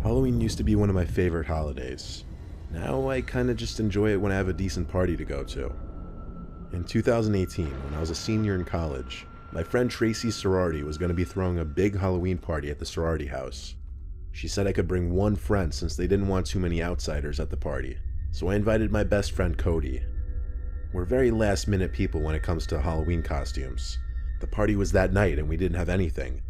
Halloween used to be one of my favorite holidays. Now I kinda just enjoy it when I have a decent party to go to. In 2018, when I was a senior in college, my friend Tracy's sorority was going to be throwing a big Halloween party at the sorority house. She said I could bring one friend since they didn't want too many outsiders at the party, so I invited my best friend Cody. We're very last minute people when it comes to Halloween costumes. The party was that night and we didn't have anything.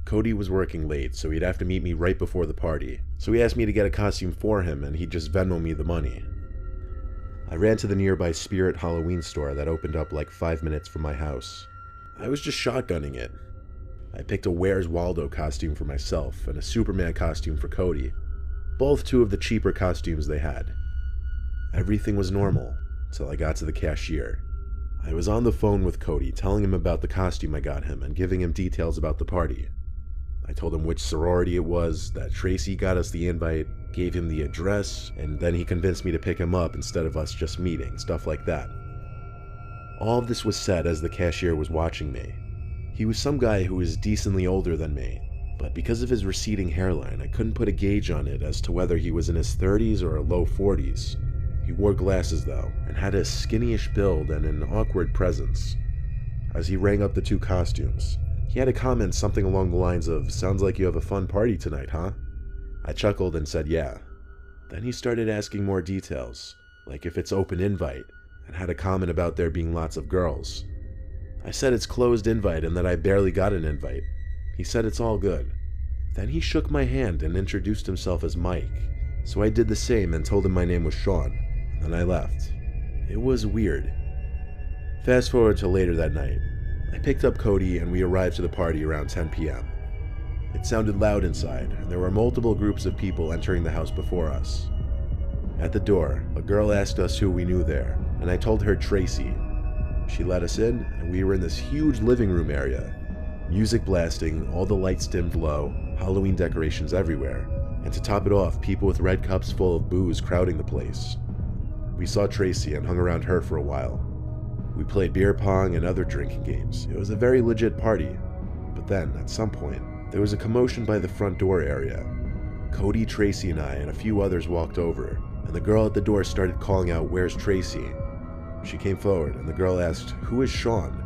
Cody was working late, so he'd have to meet me right before the party, so he asked me to get a costume for him and he'd just Venmo me the money. I ran to the nearby Spirit Halloween store that opened up like 5 minutes from my house. I was just shotgunning it. I picked a Where's Waldo costume for myself and a Superman costume for Cody, both two of the cheaper costumes they had. Everything was normal until I got to the cashier. I was on the phone with Cody telling him about the costume I got him and giving him details about the party. I told him which sorority it was, that Tracy got us the invite, gave him the address, and then he convinced me to pick him up instead of us just meeting, stuff like that. All of this was said as the cashier was watching me. He was some guy who was decently older than me, but because of his receding hairline, I couldn't put a gauge on it as to whether he was in his 30s or low 40s. He wore glasses though, and had a skinny-ish build and an awkward presence. As he rang up the two costumes, he had a comment something along the lines of, "Sounds like you have a fun party tonight, huh?" I chuckled and said yeah. Then he started asking more details, like if it's open invite, and had a comment about there being lots of girls. I said it's closed invite and that I barely got an invite. He said it's all good. Then he shook my hand and introduced himself as Mike, so I did the same and told him my name was Sean, and then I left. It was weird. Fast forward to later that night. I picked up Cody and we arrived to the party around 10 p.m. It sounded loud inside, and there were multiple groups of people entering the house before us. At the door, a girl asked us who we knew there, and I told her Tracy. She let us in, and we were in this huge living room area. Music blasting, all the lights dimmed low, Halloween decorations everywhere, and to top it off, people with red cups full of booze crowding the place. We saw Tracy and hung around her for a while. We played beer pong and other drinking games. It was a very legit party. But then, at some point, there was a commotion by the front door area. Cody, Tracy, and I and a few others walked over, and the girl at the door started calling out, "Where's Tracy?" She came forward, and the girl asked, "Who is Sean?"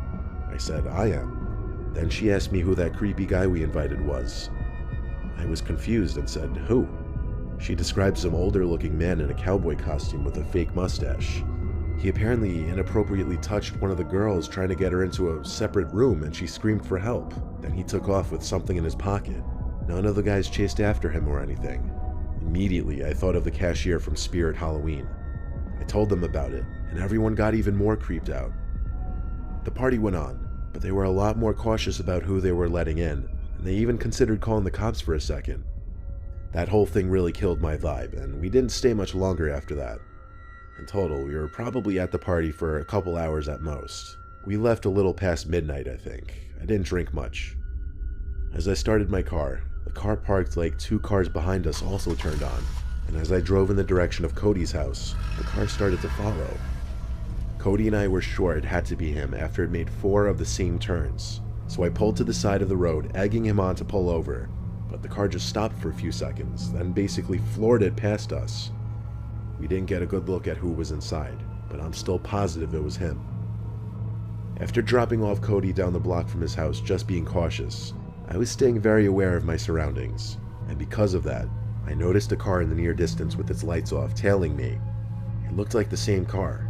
I said, "I am." Then she asked me who that creepy guy we invited was. I was confused and said, "Who?" She described some older-looking man in a cowboy costume with a fake mustache. He apparently inappropriately touched one of the girls trying to get her into a separate room and she screamed for help. Then he took off with something in his pocket. None of the guys chased after him or anything. Immediately, I thought of the cashier from Spirit Halloween. I told them about it, and everyone got even more creeped out. The party went on, but they were a lot more cautious about who they were letting in, and they even considered calling the cops for a second. That whole thing really killed my vibe, and we didn't stay much longer after that. In total, we were probably at the party for a couple hours at most. We left a little past midnight, I think. I didn't drink much. As I started my car, the car parked like 2 cars behind us also turned on, and as I drove in the direction of Cody's house, the car started to follow. Cody and I were sure it had to be him after it made 4 of the same turns, so I pulled to the side of the road, egging him on to pull over, but the car just stopped for a few seconds, then basically floored it past us. We didn't get a good look at who was inside, but I'm still positive it was him. After dropping off Cody down the block from his house just being cautious, I was staying very aware of my surroundings, and because of that, I noticed a car in the near distance with its lights off tailing me. It looked like the same car.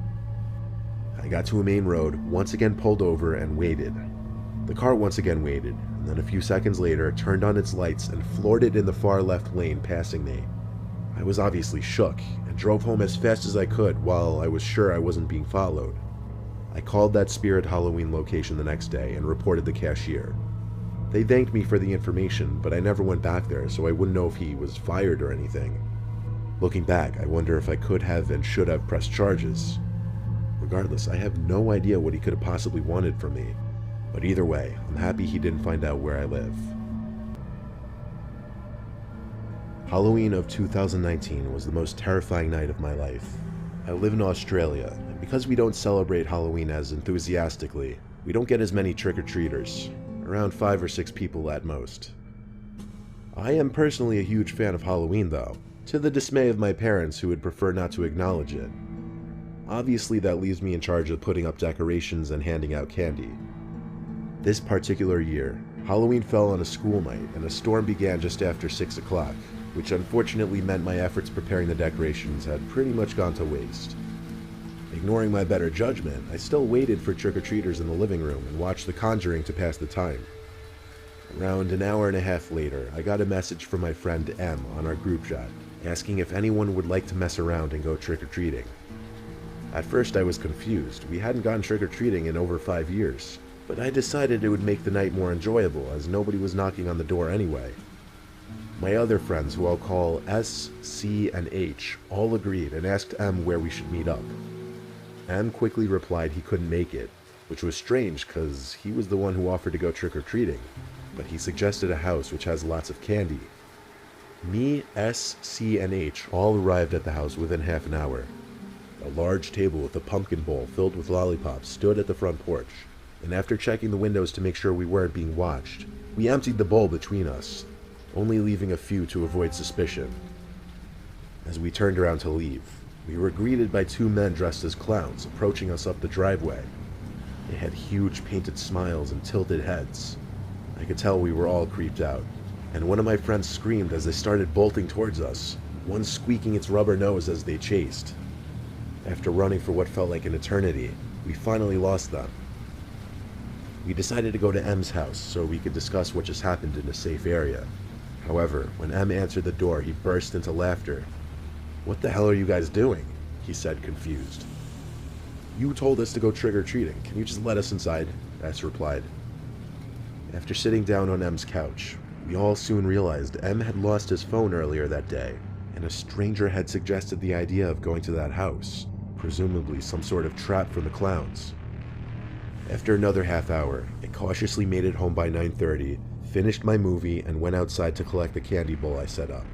I got to a main road, once again pulled over and waited. The car once again waited, and then a few seconds later turned on its lights and floored it in the far left lane passing me. I was obviously shook, and drove home as fast as I could while I was sure I wasn't being followed. I called that Spirit Halloween location the next day and reported the cashier. They thanked me for the information, but I never went back there, so I wouldn't know if he was fired or anything. Looking back, I wonder if I could have and should have pressed charges. Regardless, I have no idea what he could have possibly wanted from me, but either way, I'm happy he didn't find out where I live. Halloween of 2019 was the most terrifying night of my life. I live in Australia, and because we don't celebrate Halloween as enthusiastically, we don't get as many trick-or-treaters, around 5 or 6 people at most. I am personally a huge fan of Halloween though, to the dismay of my parents who would prefer not to acknowledge it. Obviously that leaves me in charge of putting up decorations and handing out candy. This particular year, Halloween fell on a school night and a storm began just after 6 o'clock, which unfortunately meant my efforts preparing the decorations had pretty much gone to waste. Ignoring my better judgment, I still waited for trick-or-treaters in the living room and watched The Conjuring to pass the time. Around an hour and a half later, I got a message from my friend M on our group chat, asking if anyone would like to mess around and go trick-or-treating. At first I was confused, we hadn't gone trick-or-treating in over 5 years, but I decided it would make the night more enjoyable as nobody was knocking on the door anyway. My other friends, who I'll call S, C, and H, all agreed and asked M where we should meet up. M quickly replied he couldn't make it, which was strange because he was the one who offered to go trick-or-treating, but he suggested a house which has lots of candy. Me, S, C, and H all arrived at the house within half an hour. A large table with a pumpkin bowl filled with lollipops stood at the front porch, and after checking the windows to make sure we weren't being watched, we emptied the bowl between us, only leaving a few to avoid suspicion. As we turned around to leave, we were greeted by 2 men dressed as clowns approaching us up the driveway. They had huge painted smiles and tilted heads. I could tell we were all creeped out, and one of my friends screamed as they started bolting towards us, one squeaking its rubber nose as they chased. After running for what felt like an eternity, we finally lost them. We decided to go to M's house so we could discuss what just happened in a safe area. However, when M answered the door, he burst into laughter. "What the hell are you guys doing?" he said, confused. "You told us to go trick-or-treating. Can you just let us inside?" S replied. After sitting down on M's couch, we all soon realized M had lost his phone earlier that day, and a stranger had suggested the idea of going to that house, presumably some sort of trap from the clowns. After another half hour, I cautiously made it home by 9:30, finished my movie, and went outside to collect the candy bowl I set up.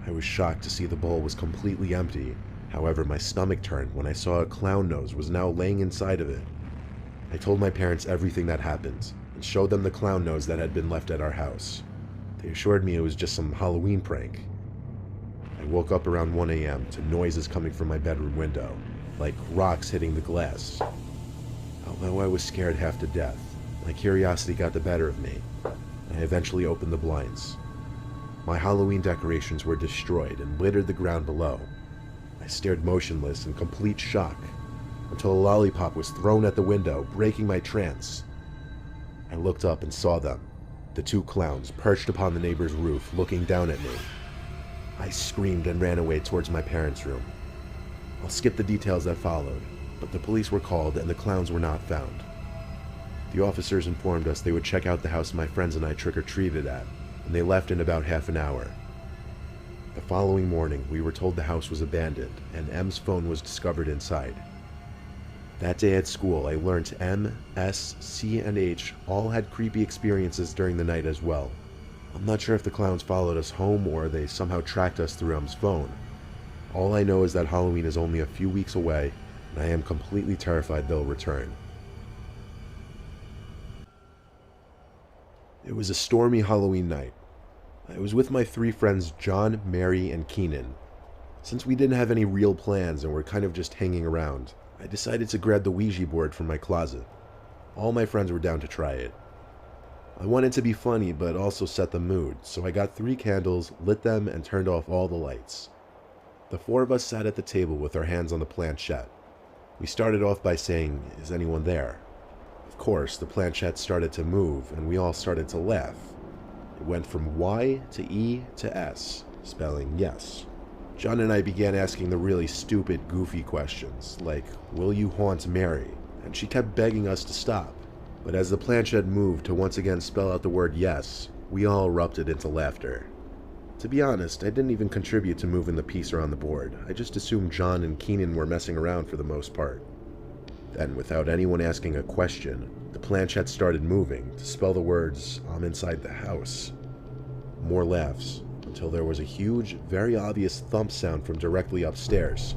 I was shocked to see the bowl was completely empty. However, my stomach turned when I saw a clown nose was now laying inside of it. I told my parents everything that happened, and showed them the clown nose that had been left at our house. They assured me it was just some Halloween prank. I woke up around 1 a.m. to noises coming from my bedroom window, like rocks hitting the glass. Although I was scared half to death, my curiosity got the better of me. I eventually opened the blinds. My Halloween decorations were destroyed and littered the ground below. I stared motionless in complete shock, until a lollipop was thrown at the window, breaking my trance. I looked up and saw them, the 2 clowns perched upon the neighbor's roof, looking down at me. I screamed and ran away towards my parents' room. I'll skip the details that followed, but the police were called and the clowns were not found. The officers informed us they would check out the house my friends and I trick-or-treated at, and they left in about half an hour. The following morning, we were told the house was abandoned, and M's phone was discovered inside. That day at school, I learned M, S, C, and H all had creepy experiences during the night as well. I'm not sure if the clowns followed us home or they somehow tracked us through M's phone. All I know is that Halloween is only a few weeks away, and I am completely terrified they'll return. It was a stormy Halloween night. I was with my 3 friends John, Mary, and Keenan. Since we didn't have any real plans and were kind of just hanging around, I decided to grab the Ouija board from my closet. All my friends were down to try it. I wanted to be funny but also set the mood, so I got 3 candles, lit them, and turned off all the lights. The 4 of us sat at the table with our hands on the planchette. We started off by saying, "Is anyone there?" Of course, the planchette started to move, and we all started to laugh. It went from Y to E to S, spelling yes. John and I began asking the really stupid, goofy questions, like, "Will you haunt Mary?" And she kept begging us to stop. But as the planchette moved to once again spell out the word yes, we all erupted into laughter. To be honest, I didn't even contribute to moving the piece around the board. I just assumed John and Keenan were messing around for the most part. Then, without anyone asking a question, the planchette started moving to spell the words, "I'm inside the house." More laughs, until there was a huge, very obvious thump sound from directly upstairs,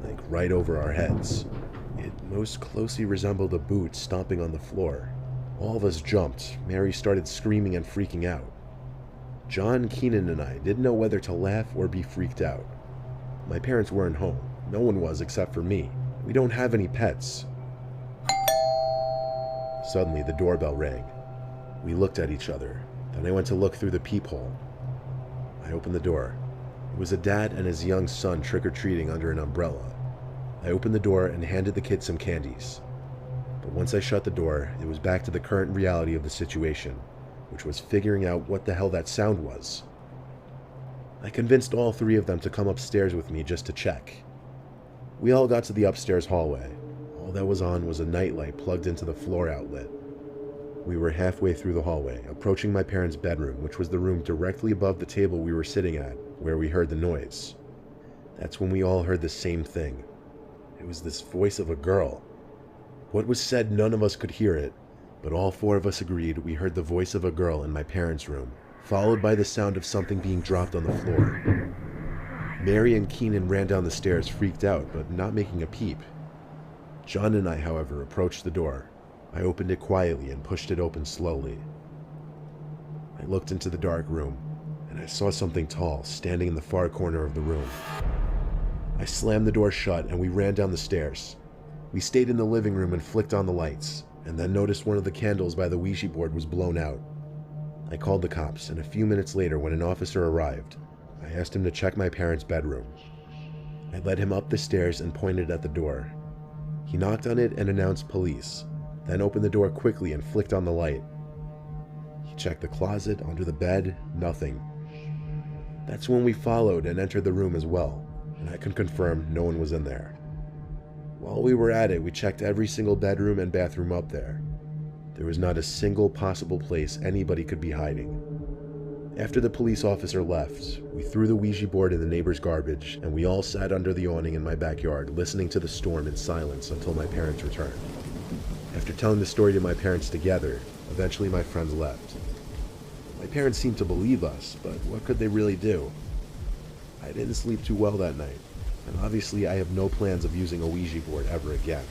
like right over our heads. It most closely resembled a boot stomping on the floor. All of us jumped. Mary started screaming and freaking out. John, Keenan, and I didn't know whether to laugh or be freaked out. My parents weren't home. No one was except for me. We don't have any pets. Suddenly, the doorbell rang. We looked at each other. Then I went to look through the peephole. I opened the door. It was a dad and his young son trick-or-treating under an umbrella. I opened the door and handed the kid some candies. But once I shut the door, it was back to the current reality of the situation, which was figuring out what the hell that sound was. I convinced all three of them to come upstairs with me just to check. We all got to the upstairs hallway. All that was on was a nightlight plugged into the floor outlet. We were halfway through the hallway, approaching my parents' bedroom, which was the room directly above the table we were sitting at, where we heard the noise. That's when we all heard the same thing. It was this voice of a girl. What was said, none of us could hear it, but all four of us agreed we heard the voice of a girl in my parents' room, followed by the sound of something being dropped on the floor. Mary and Keenan ran down the stairs, freaked out, but not making a peep. John and I, however, approached the door. I opened it quietly and pushed it open slowly. I looked into the dark room, and I saw something tall standing in the far corner of the room. I slammed the door shut and we ran down the stairs. We stayed in the living room and flicked on the lights, and then noticed one of the candles by the Ouija board was blown out. I called the cops, and a few minutes later, when an officer arrived, I asked him to check my parents' bedroom. I led him up the stairs and pointed at the door. He knocked on it and announced police, then opened the door quickly and flicked on the light. He checked the closet, under the bed, nothing. That's when we followed and entered the room as well, and I can confirm no one was in there. While we were at it, we checked every single bedroom and bathroom up there. There was not a single possible place anybody could be hiding. After the police officer left, we threw the Ouija board in the neighbor's garbage, and we all sat under the awning in my backyard listening to the storm in silence until my parents returned. After telling the story to my parents together, eventually my friends left. My parents seemed to believe us, but what could they really do? I didn't sleep too well that night, and obviously I have no plans of using a Ouija board ever again.